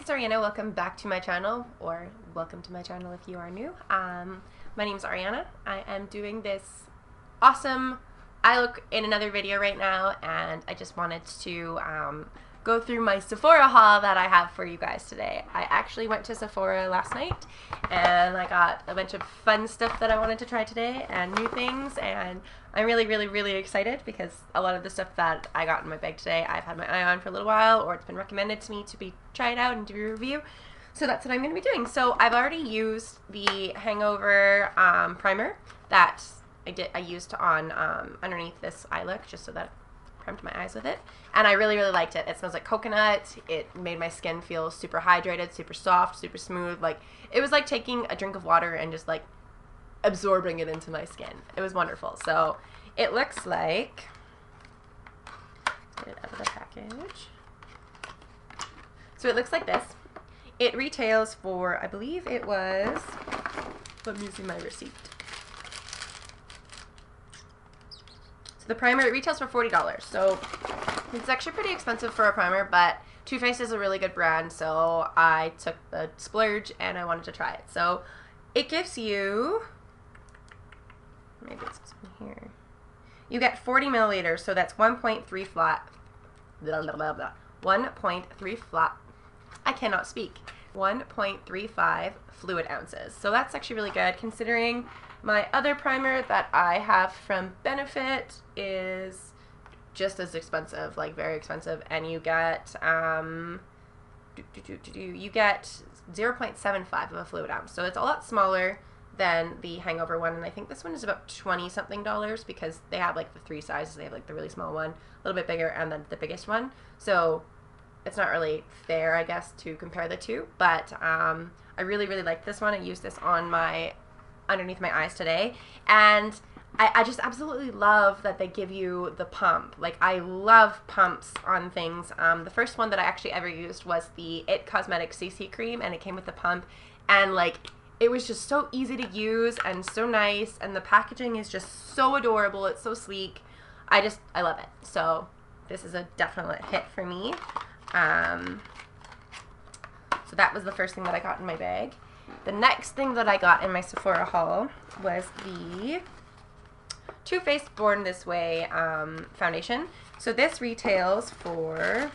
name's Ariana. Welcome back to my channel, or welcome to my channel if you are new. My name's Ariana. I am doing this awesome eye look in another video right now, and I just wanted to go through my Sephora haul that I have for you guys today. I actually went to Sephora last night, and I got a bunch of fun stuff that I wanted to try today, and new things, and I'm really excited because a lot of the stuff that I got in my bag today I've had my eye on for a little while, or it's been recommended to me to be tried out and do a review. So that's what I'm going to be doing. So I've already used the Hangover primer that I used on underneath this eye look, just so that I primed my eyes with it, and I really liked it. It smells like coconut. It made my skin feel super hydrated, super soft, super smooth. Like, it was like taking a drink of water and just like absorbing it into my skin. It was wonderful. So it looks like, get it out of the package. So it looks like this. It retails for, I believe it was, let me see my receipt. So the primer, it retails for $40. So it's actually pretty expensive for a primer, but Too Faced is a really good brand, so I took the splurge and I wanted to try it. So it gives you, maybe it's in here. You get 40 milliliters, so that's 1.3 flat. 1.3 flat. I cannot speak. 1.35 fluid ounces. So that's actually really good, considering my other primer that I have from Benefit is just as expensive, like very expensive, and you get you get 0.75 of a fluid ounce. So it's a lot smaller than the Hangover one, and I think this one is about $20 something because they have like the three sizes. They have like the really small one, a little bit bigger, and then the biggest one. So it's not really fair, I guess, to compare the two, but I really like this one. I used this on underneath my eyes today, and I just absolutely love that they give you the pump. Like, I love pumps on things. The first one that I actually ever used was the It Cosmetics CC cream, and it came with the pump, and like, it was just so easy to use and so nice, and the packaging is just so adorable. It's so sleek. I love it. So this is a definite hit for me. So that was the first thing that I got in my bag. The next thing that I got in my Sephora haul was the Too Faced Born This Way foundation. So this retails for,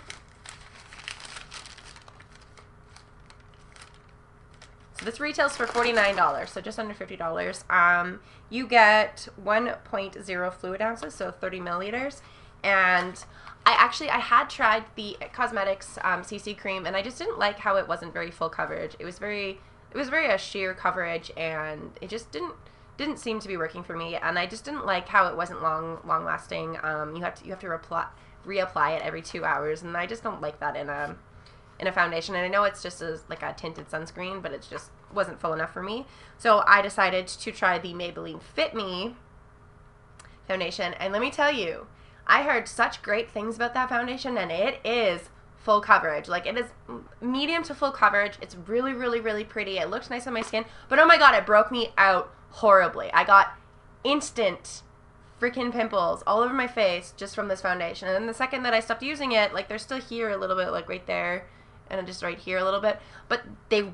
$49, so just under $50. You get 1.0 fluid ounces, so 30 milliliters, and I had tried the Cosmetics CC cream, and I just didn't like how it wasn't very full coverage. It was very a sheer coverage, and it just didn't seem to be working for me, and I just didn't like how it wasn't long lasting. You have to reapply it every 2 hours, and I just don't like that in a foundation. And I know it's just like a tinted sunscreen, but it just wasn't full enough for me. So I decided to try the Maybelline Fit Me foundation, and let me tell you, I heard such great things about that foundation, and it is full coverage. Like, it is medium to full coverage. It's really pretty. It looks nice on my skin, but oh my god, it broke me out horribly. I got instant freaking pimples all over my face just from this foundation, and then the second that I stopped using it, like, they're still here a little bit, like right there, and just right here a little bit, but they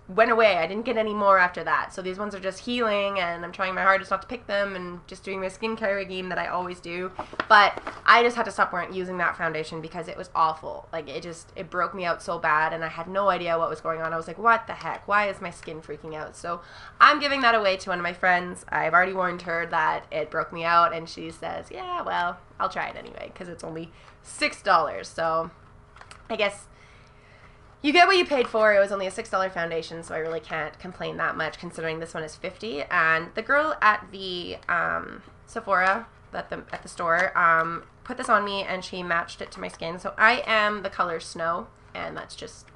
went away. I didn't get any more after that. So these ones are just healing, and I'm trying my hardest not to pick them, and just doing my skincare regime that I always do. But I just had to stop using that foundation because it was awful. Like, it broke me out so bad, and I had no idea what was going on. I was like, what the heck? Why is my skin freaking out? So I'm giving that away to one of my friends. I've already warned her that it broke me out, and she says, yeah, well, I'll try it anyway because it's only $6. So I guess you get what you paid for. It was only a $6 foundation, so I really can't complain that much, considering this one is $50. And the girl at the Sephora, at the store, put this on me, and she matched it to my skin. So I am the color Snow, and that's just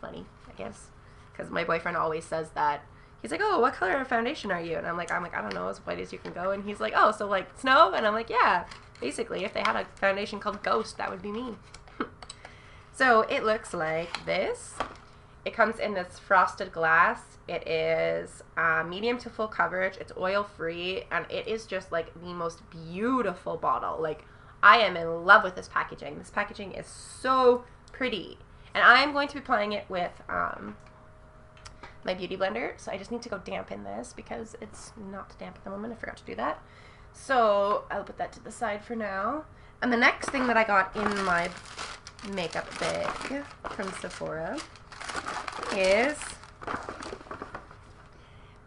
funny, I guess, because my boyfriend always says that. He's like, oh, what color of foundation are you? And I'm like, I don't know, as white as you can go. And he's like, oh, so like snow? And I'm like, yeah, basically, if they had a foundation called Ghost, that would be me. So it looks like this. It comes in this frosted glass. It is medium to full coverage. It's oil free, and it is just like the most beautiful bottle. Like, I am in love with this packaging. This packaging is so pretty. And I'm going to be applying it with my Beauty Blender. So I just need to go dampen this because it's not damp at the moment. I forgot to do that. So I'll put that to the side for now. And the next thing that I got in my makeup bag from Sephora is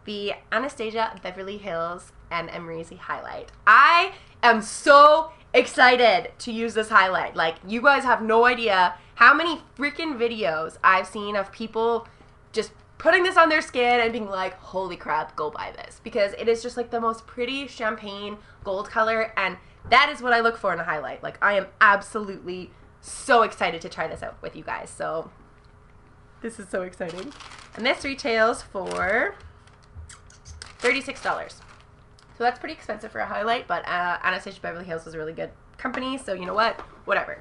the Anastasia Beverly Hills and Amrezy Highlight. I am so excited to use this highlight. Like, you guys have no idea how many freaking videos I've seen of people just putting this on their skin and being like, holy crap, go buy this. Because it is just like the most pretty champagne gold color, and that is what I look for in a highlight. Like, I am absolutely so excited to try this out with you guys. So this is so exciting. And this retails for $36. So that's pretty expensive for a highlight, but Anastasia Beverly Hills was a really good company, so you know what? Whatever.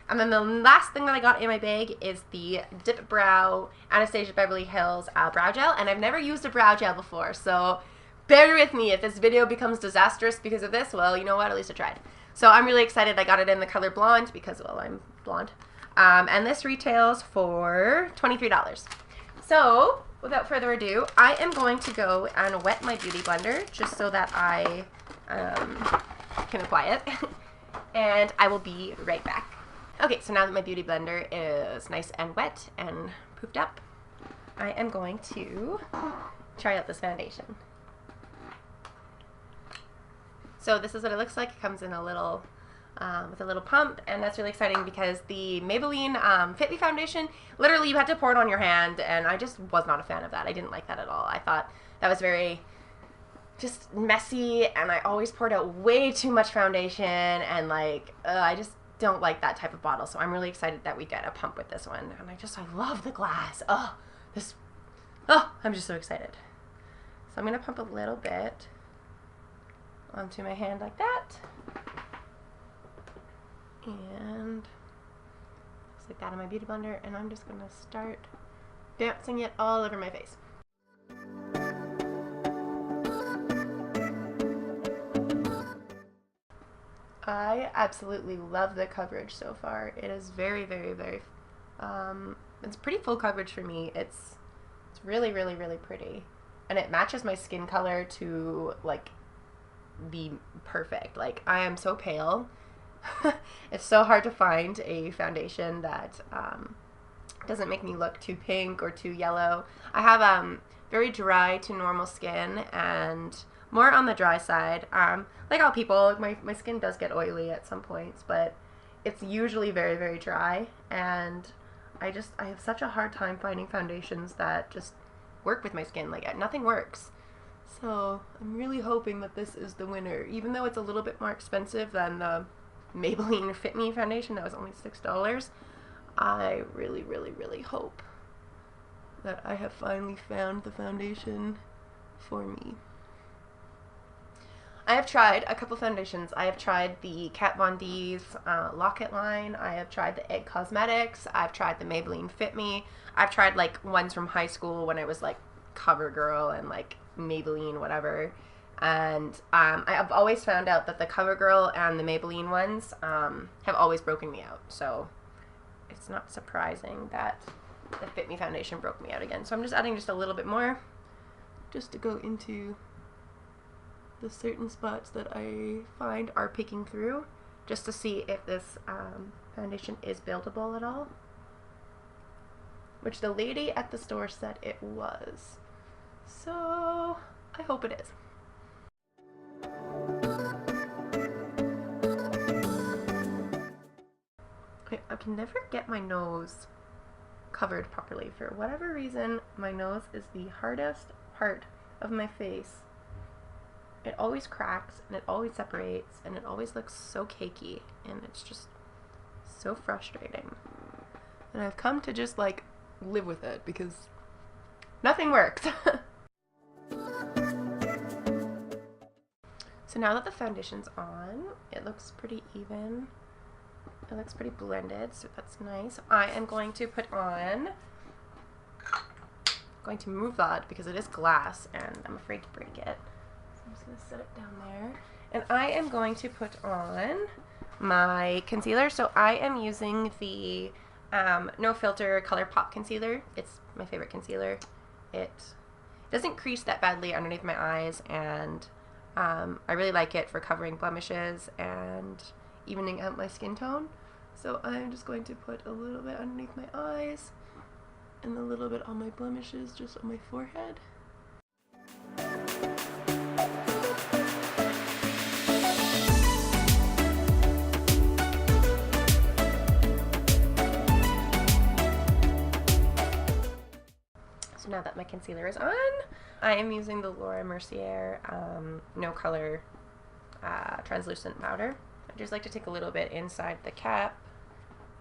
And then the last thing that I got in my bag is the Dip Brow Anastasia Beverly Hills brow gel, and I've never used a brow gel before, so bear with me if this video becomes disastrous because of this. Well, you know what? At least I tried. So I'm really excited. I got it in the color blonde because, well, I'm blonde. And this retails for $23. So without further ado, I am going to go and wet my Beauty Blender just so that I can apply it. And I will be right back. Okay, so now that my Beauty Blender is nice and wet and poofed up, I am going to try out this foundation. So this is what it looks like. It comes in a little, with a little pump, and that's really exciting because the Maybelline Fit Me foundation, literally you had to pour it on your hand, and I just was not a fan of that. I didn't like that at all. I thought that was very just messy, and I always poured out way too much foundation, and like, I just don't like that type of bottle. So I'm really excited that we get a pump with this one, and I love the glass. I'm just so excited. So I'm gonna pump a little bit onto my hand like that, and just like that in my Beauty Blender, and I'm just gonna start dancing it all over my face. I absolutely love the coverage so far. It is very, very, very, it's pretty full coverage for me. It's really, really, really pretty, and it matches my skin color to like be perfect. Like, I am so pale. It's so hard to find a foundation that doesn't make me look too pink or too yellow. I have very dry to normal skin, and more on the dry side. Like all people, my skin does get oily at some points, but it's usually very, very dry, and I have such a hard time finding foundations that just work with my skin. Like, nothing works. So I'm really hoping that this is the winner, even though it's a little bit more expensive than the Maybelline Fit Me foundation that was only $6. I really, really, really hope that I have finally found the foundation for me. I have tried a couple foundations. I have tried the Kat Von D's Locket line. I have tried the Egg Cosmetics. I've tried the Maybelline Fit Me. I've tried like ones from high school when I was like CoverGirl and like Maybelline whatever. And I've always found out that the CoverGirl and the Maybelline ones have always broken me out. So it's not surprising that the Fit Me foundation broke me out again. So I'm just adding just a little bit more just to go into the certain spots that I find are peeking through, just to see if this foundation is buildable at all, which the lady at the store said it was. So I hope it is. I can never get my nose covered properly. For whatever reason, my nose is the hardest part of my face. It always cracks, and it always separates, and it always looks so cakey, and it's just so frustrating. And I've come to just like live with it because nothing works. So now that the foundation's on, it looks pretty even. It looks pretty blended, so that's nice. I am going to put on, going to move that because it is glass and I'm afraid to break it. I'm just going to set it down there. And I am going to put on my concealer. So I am using the No Filter ColourPop concealer. It's my favorite concealer. It doesn't crease that badly underneath my eyes, and I really like it for covering blemishes and evening out my skin tone. So I'm just going to put a little bit underneath my eyes and a little bit on my blemishes, just on my forehead. So now that my concealer is on, I am using the Laura Mercier No Color translucent powder. I just like to take a little bit inside the cap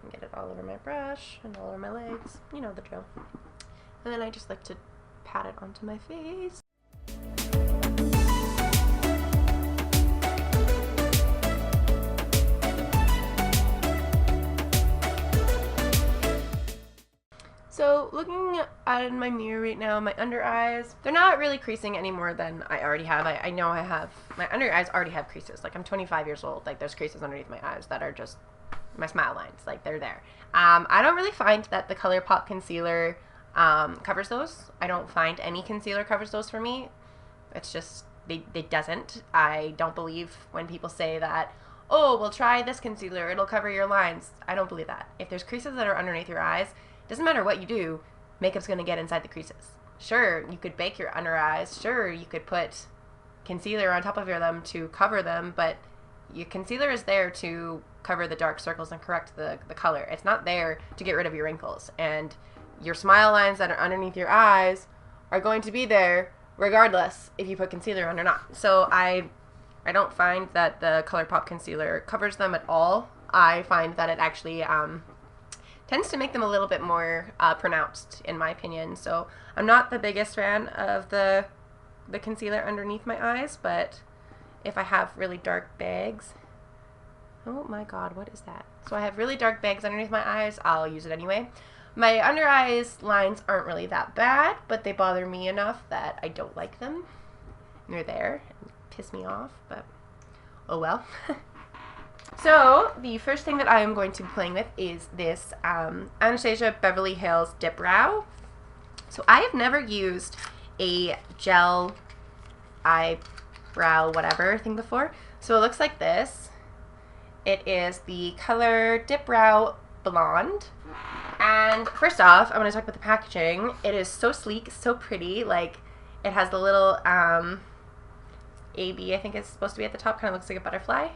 and get it all over my brush and all over my legs. You know the drill. And then I just like to pat it onto my face. So looking at my mirror right now, my under eyes, they're not really creasing any more than I already have. I know I have, my under eyes already have creases. Like, I'm 25 years old. Like, there's creases underneath my eyes that are just my smile lines. Like, they're there. I don't really find that the ColourPop concealer covers those. I don't find any concealer covers those for me. It's just, it doesn't. I don't believe when people say that, oh, well, try this concealer, it'll cover your lines. I don't believe that. If there's creases that are underneath your eyes, doesn't matter what you do, makeup's going to get inside the creases. Sure, you could bake your under eyes. Sure, you could put concealer on top of them to cover them, but your concealer is there to cover the dark circles and correct the color. It's not there to get rid of your wrinkles. And your smile lines that are underneath your eyes are going to be there regardless if you put concealer on or not. So I don't find that the ColourPop concealer covers them at all. I find that it actually tends to make them a little bit more pronounced, in my opinion. So I'm not the biggest fan of the concealer underneath my eyes, but if I have really dark bags, oh my god, what is that? So I have really dark bags underneath my eyes, I'll use it anyway. My under eyes lines aren't really that bad, but they bother me enough that I don't like them. They're there, and piss me off, but oh well. So, the first thing that I am going to be playing with is this Anastasia Beverly Hills Dip Brow. So, I have never used a gel eyebrow whatever thing before. So, it looks like this. It is the color Dip Brow Blonde. And first off, I want to talk about the packaging. It is so sleek, so pretty. Like, it has the little AB, I think it's supposed to be at the top. Kind of looks like a butterfly.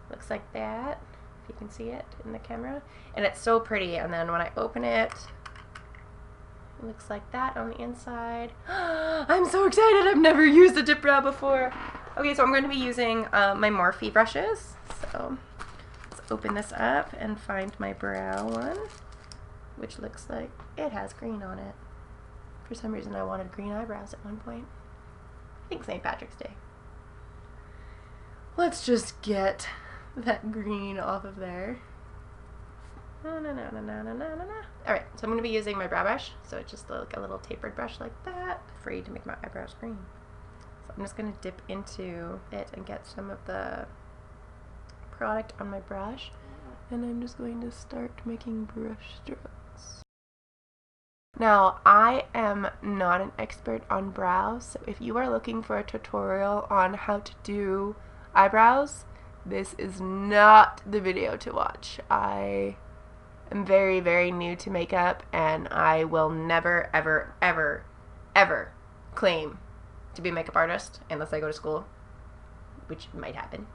Looks like that, if you can see it in the camera. And it's so pretty. And then when I open it, it looks like that on the inside. I'm so excited. I've never used a dip brow before. Okay, so I'm going to be using my Morphe brushes. So let's open this up and find my brow one, which looks like it has green on it. For some reason I wanted green eyebrows at one point. I think St. Patrick's Day. Let's just get that green off of there. Alright, so I'm going to be using my brow brush. So it's just like a little tapered brush like that. Afraid to make my eyebrows green. So I'm just going to dip into it and get some of the product on my brush. And I'm just going to start making brush strokes. Now, I am not an expert on brows, so if you are looking for a tutorial on how to do eyebrows, this is not the video to watch. I am very, very new to makeup, and I will never, ever, ever, ever claim to be a makeup artist unless I go to school, which might happen,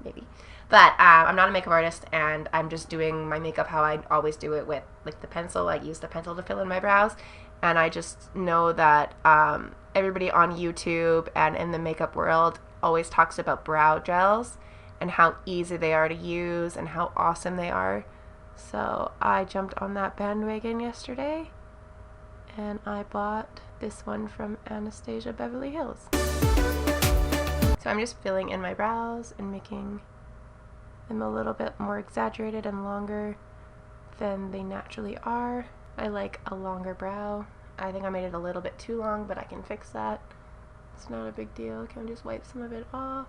maybe. But I'm not a makeup artist, and I'm just doing my makeup how I always do it with like the pencil. I use the pencil to fill in my brows, and I just know that everybody on YouTube and in the makeup world always talks about brow gels and how easy they are to use and how awesome they are. So I jumped on that bandwagon yesterday, and I bought this one from Anastasia Beverly Hills. So I'm just filling in my brows and making them a little bit more exaggerated and longer than they naturally are. I like a longer brow. I think I made it a little bit too long, but I can fix that. It's not a big deal. I can just wipe some of it off.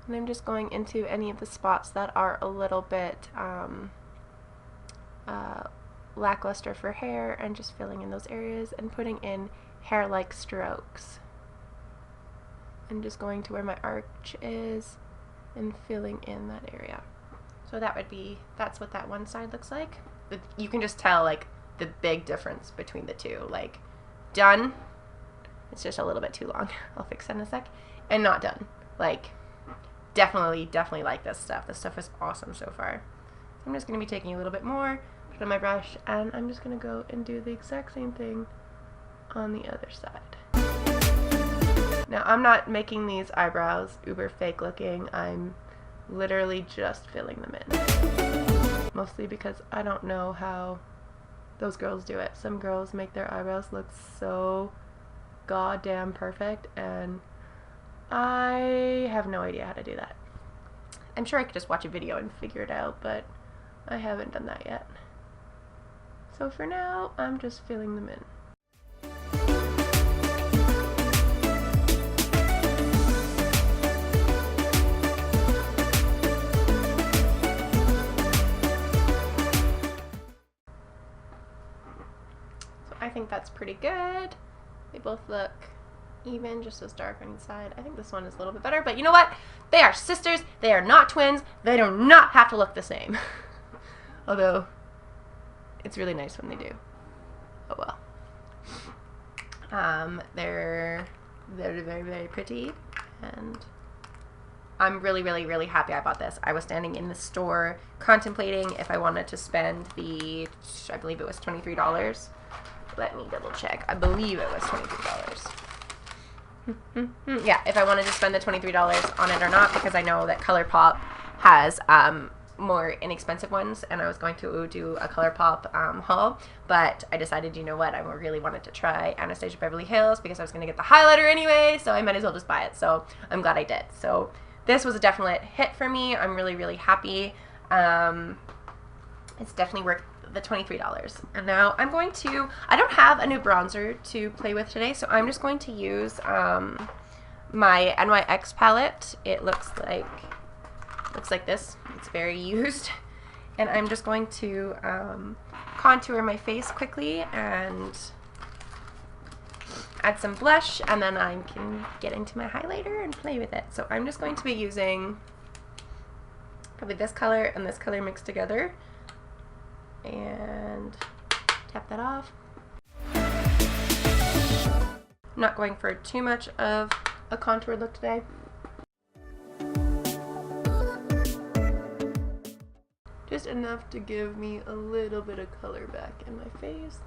And I'm just going into any of the spots that are a little bit lackluster for hair, and just filling in those areas and putting in hair-like strokes. I'm just going to where my arch is and filling in that area. So that's what that one side looks like. You can just tell like the big difference between the two. Like done, it's just a little bit too long. I'll fix that in a sec. And not done. Like definitely like this stuff. This stuff is awesome so far. So I'm just going to be taking a little bit more, put it on my brush, and I'm just going to go and do the exact same thing on the other side. Now I'm not making these eyebrows uber fake looking. I'm literally just filling them in. Mostly because I don't know how those girls do it. Some girls make their eyebrows look so goddamn perfect, and I have no idea how to do that. I'm sure I could just watch a video and figure it out, but I haven't done that yet. So for now, I'm just filling them in. I think that's pretty good. They both look even, just as dark on each side. I think this one is a little bit better, but you know what? They are sisters. They are not twins. They do not have to look the same. Although, it's really nice when they do. Oh well. They're very pretty, and I'm really happy I bought this. I was standing in the store contemplating if I wanted to spend the, I believe it was $23. Let me double check. I believe it was $23. Yeah, if I wanted to spend the $23 on it or not, because I know that ColourPop has more inexpensive ones, and I was going to do a ColourPop haul, but I decided, you know what, I really wanted to try Anastasia Beverly Hills because I was going to get the highlighter anyway, so I might as well just buy it. So I'm glad I did. So this was a definite hit for me. I'm really happy. It's definitely worth the $23. And now I'm going to, I don't have a new bronzer to play with today, so I'm just going to use my NYX palette. It looks like this. It's very used. And I'm just going to contour my face quickly and add some blush, and then I can get into my highlighter and play with it. So I'm just going to be using probably this color and this color mixed together, and tap that off. I'm not going for too much of a contour look today. Just enough to give me a little bit of color back in my face.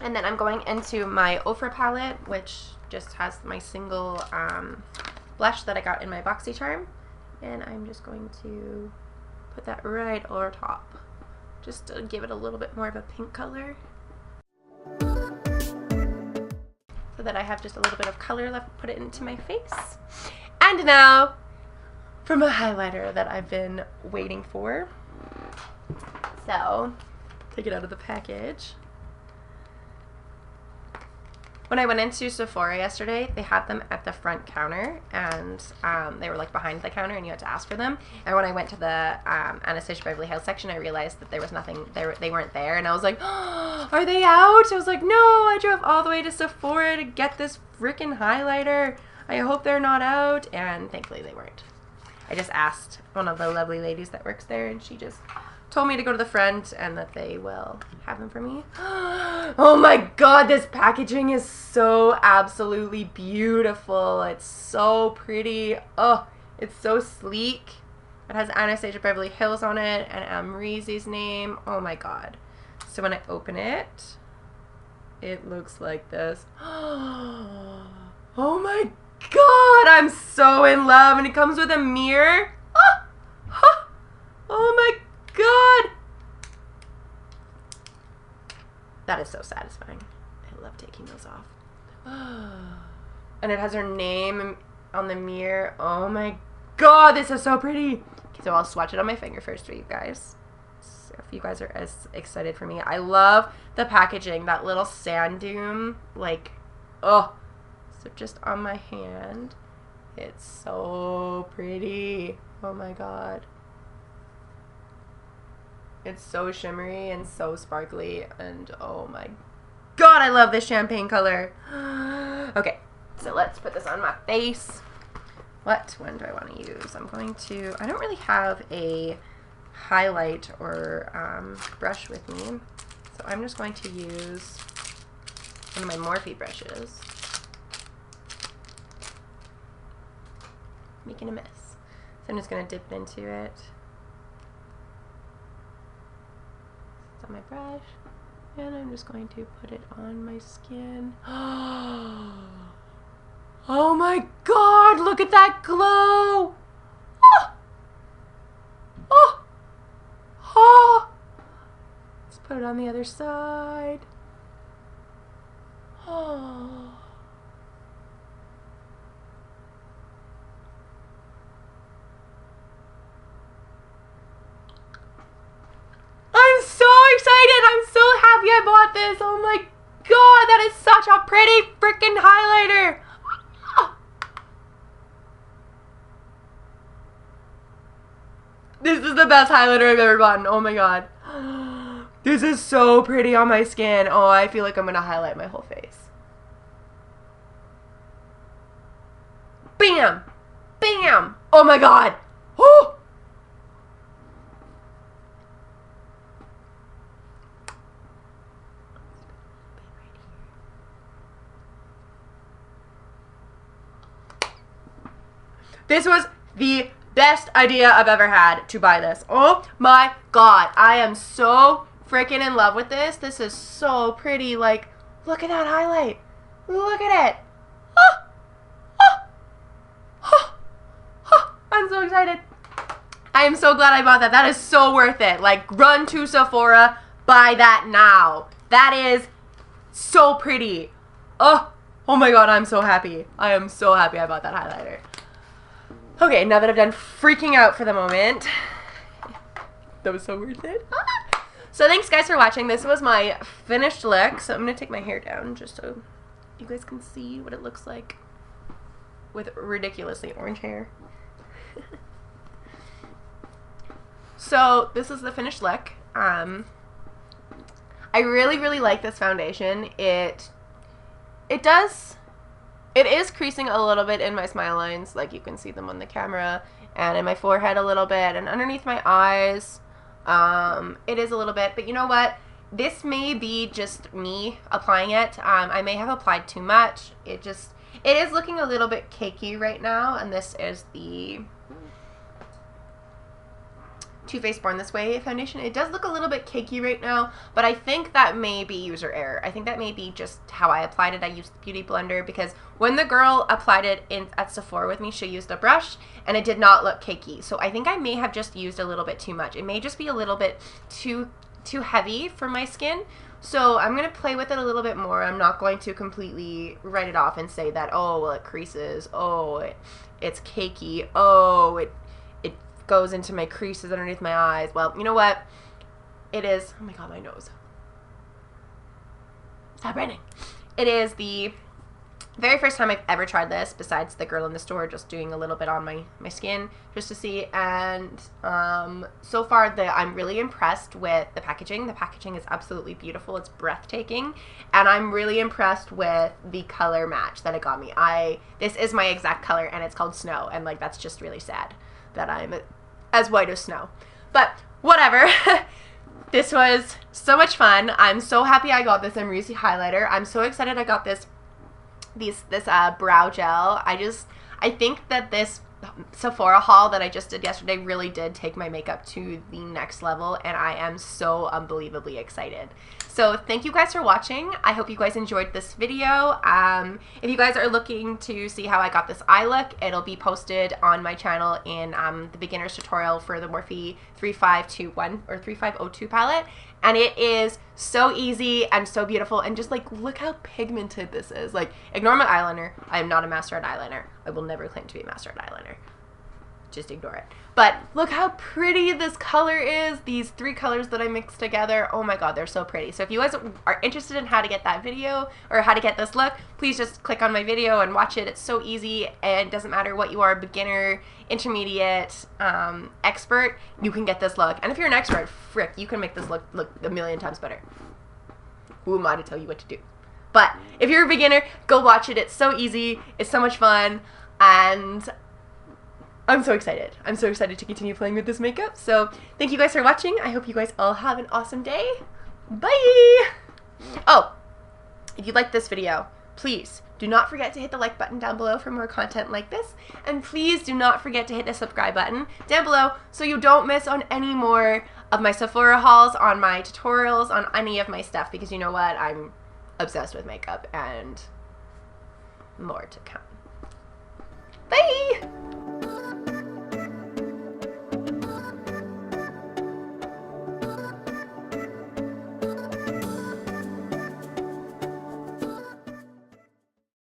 And then I'm going into my Ofra palette, which just has my single blush that I got in my BoxyCharm. And I'm just going to put that right over top, just to give it a little bit more of a pink color, so that I have just a little bit of color left, put it into my face. And now for my highlighter that I've been waiting for. So, take it out of the package. When I went into Sephora yesterday, they had them at the front counter, and they were like behind the counter, and you had to ask for them. And when I went to the Anastasia Beverly Hills section, I realized that there was nothing, they weren't there, and I was like, oh, are they out? I was like, no, I drove all the way to Sephora to get this freaking highlighter. I hope they're not out, and thankfully they weren't. I just asked one of the lovely ladies that works there, and she just told me to go to the front and that they will have them for me. Oh my god, this packaging is so absolutely beautiful. It's so pretty. Oh, it's so sleek. It has Anastasia Beverly Hills on it and Amrezy's name. Oh my god. So when I open it, it looks like this. Oh my god, I'm so in love. And it comes with a mirror. Oh my god. That is so satisfying. I love taking those off. And it has her name on the mirror. Oh my god, this is so pretty. Okay, so I'll swatch it on my finger first for you guys. So if you guys are as excited for me. I love the packaging. That little sand dune. Like, oh. So just on my hand. It's so pretty. Oh my god. It's so shimmery and so sparkly, and oh my god, I love this champagne color. Okay, so let's put this on my face. What one do I want to use? I don't really have a highlight or brush with me, so I'm just going to use one of my Morphe brushes. Making a mess. So I'm just going to dip into it. It's on my brush. And I'm just going to put it on my skin. Oh my god, look at that glow! Oh! Oh! Oh! Let's put it on the other side. Oh. I'm so excited! I'm so happy I bought this! Oh my god, that is such a pretty freaking highlighter! This is the best highlighter I've ever gotten. Oh my god. This is so pretty on my skin. Oh, I feel like I'm gonna highlight my whole face. Bam! Bam! Oh my god! Oh! This was the best idea I've ever had to buy this. Oh my god. I am so freaking in love with this. This is so pretty. Like, look at that highlight. Look at it. Oh, oh, oh, oh. I'm so excited. I am so glad I bought that. That is so worth it. Like, run to Sephora. Buy that now. That is so pretty. Oh, oh my god. I'm so happy. I am so happy I bought that highlighter. Okay, now that I've done freaking out for the moment, that was so worth it. So thanks guys for watching. This was my finished look. So I'm going to take my hair down just so you guys can see what it looks like with ridiculously orange hair. So this is the finished look. I really, really like this foundation. It is creasing a little bit in my smile lines, like you can see them on the camera, and in my forehead a little bit, and underneath my eyes. It is a little bit, but you know what? This may be just me applying it. I may have applied too much. It is looking a little bit cakey right now, and this is the Too Faced Born This Way foundation. It does look a little bit cakey right now, but I think that may be user error. I think that may be just how I applied it. I used the Beauty Blender because when the girl applied it at Sephora with me, she used a brush and it did not look cakey. So I think I may have just used a little bit too much. It may just be a little bit too heavy for my skin. So I'm going to play with it a little bit more. I'm not going to completely write it off and say that, oh, well, it creases. Oh, it's cakey. Oh, it goes into my creases underneath my eyes. Well, you know what? It is, oh my god, my nose. Stop raining. It is the very first time I've ever tried this, besides the girl in the store just doing a little bit on my skin just to see, and so far I'm really impressed with the packaging. The packaging is absolutely beautiful. It's breathtaking, and I'm really impressed with the color match that it got me. This is my exact color, and it's called Snow, and like that's just really sad that I'm as white as snow. But whatever. This was so much fun. I'm so happy I got this Amrezy highlighter. I'm so excited I got this brow gel. I think that this Sephora haul that I just did yesterday really did take my makeup to the next level, and I am so unbelievably excited. So thank you guys for watching. I hope you guys enjoyed this video. If you guys are looking to see how I got this eye look, it'll be posted on my channel in the beginner's tutorial for the Morphe 3521 or 3502 palette. And it is so easy and so beautiful, and just like look how pigmented this is. Like, ignore my eyeliner. I am not a master at eyeliner. I will never claim to be a master at eyeliner. just ignore it. But look how pretty this color is. These 3 colors that I mixed together, oh my god, they're so pretty. So if you guys are interested in how to get that video or how to get this look, please just click on my video and watch it. It's so easy, and it doesn't matter what you are, beginner, intermediate, expert, you can get this look. And if you're an expert, frick, you can make this look a million times better. Who am I to tell you what to do? But if you're a beginner, go watch it. It's so easy. It's so much fun. And I'm so excited. I'm so excited to continue playing with this makeup. So thank you guys for watching. I hope you guys all have an awesome day. Bye! Oh, if you liked this video, please do not forget to hit the like button down below for more content like this. And please do not forget to hit the subscribe button down below so you don't miss on any more of my Sephora hauls, on my tutorials, on any of my stuff. Because you know what? I'm obsessed with makeup, and more to come.